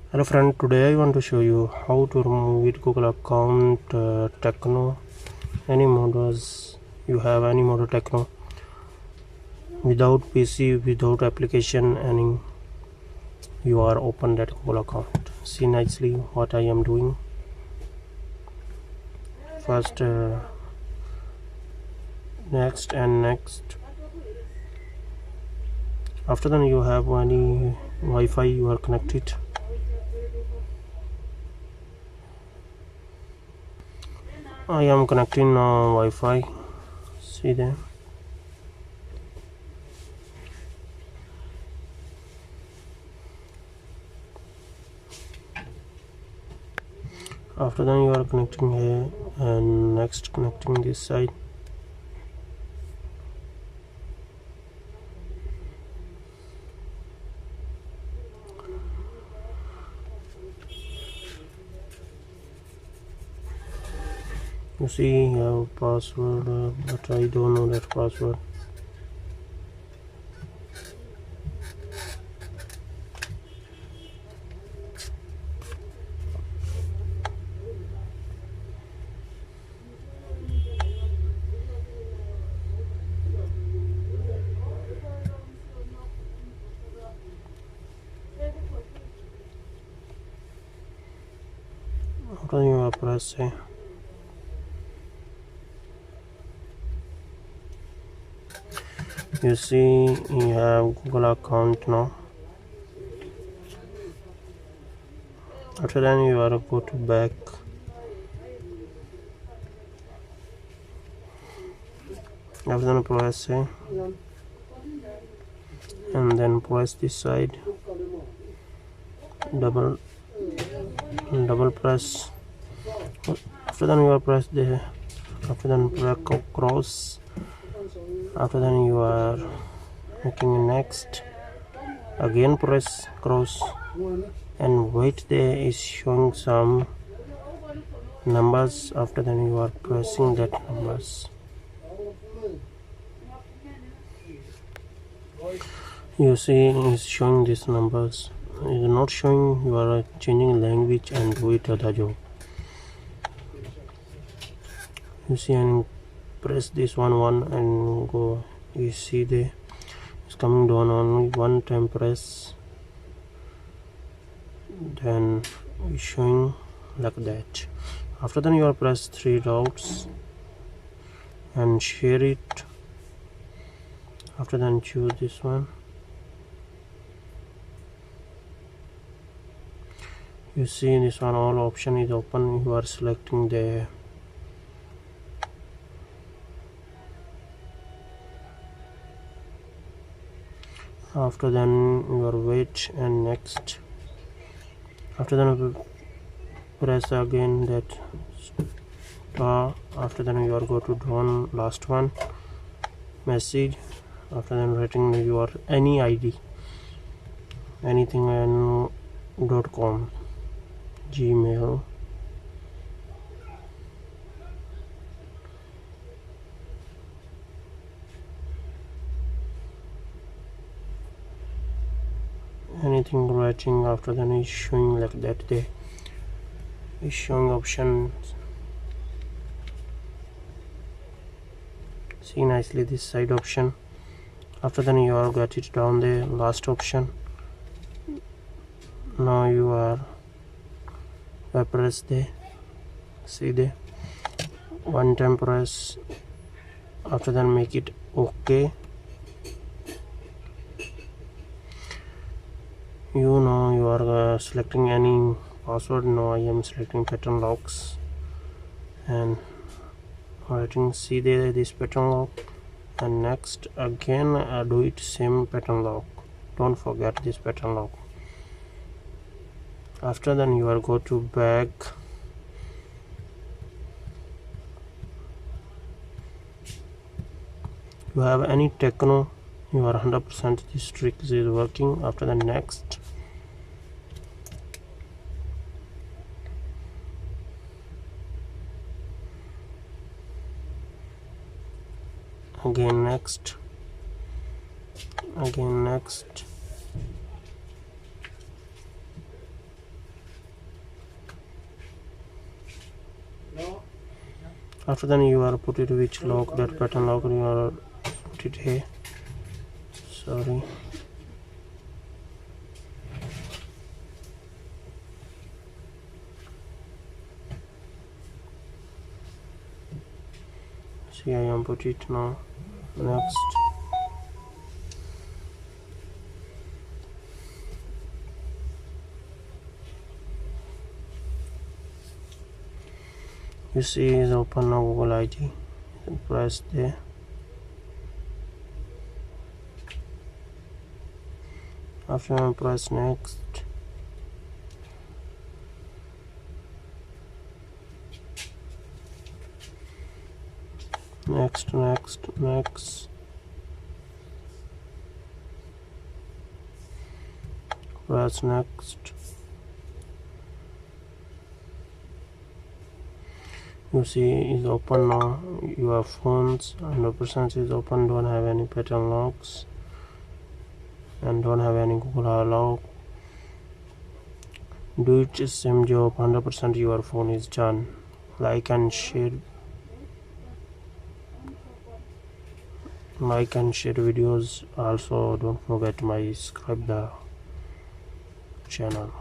Hello friend, today I want to show you how to remove with Google account Tecno any models. You have any model Tecno without PC, without application, any you are open that Google account. See nicely what I am doing. First next and next. After then you have any Wi-Fi you are connected. I am connecting Wi-Fi. See there. After then you are connecting here and next connecting this side. You see you have password but I don't know that password. After you are press A. You see you have Google account now. After then you are go to back. After then press A and then press this side. Double press. After then you are press there. After then press cross. After then you are making next. Again press cross and wait, there is showing some numbers. After then you are pressing that numbers. You see is showing these numbers. It is not showing, you are changing language and do it other job. You see and press this one and go. You see there it's coming down, only one time press, then it's showing like that. After then you are press three dots and share it. After then choose this one. You see this one, all option is open. You are selecting there. After then you are wait and next. After then press again that star. After then you are go to down last one message. After then writing your any ID, anything and .com, Gmail, anything writing. After then is showing like that. There is showing options. See nicely this side option. After then you are got it down there, last option. Now you are press there. See there, one time press. After then make it okay. You know you are selecting any password. Now I am selecting pattern locks and writing. See there this pattern lock and next again do it same pattern lock. Don't forget this pattern lock. After then you are go to back. You have any Tecno, you are 100% this trick is working. After the next, again next, again next. After then you are put it which lock, that pattern lock you are put it here. Sorry. See, I am put it now. Next. You see is open now Google ID and press there. After I press next. Next. Press next. You see is open now. Your phones 100% is open, don't have any pattern locks and don't have any Google lock. Do it same job, 100% your phone is done. Like and share videos. Also don't forget to subscribe the channel.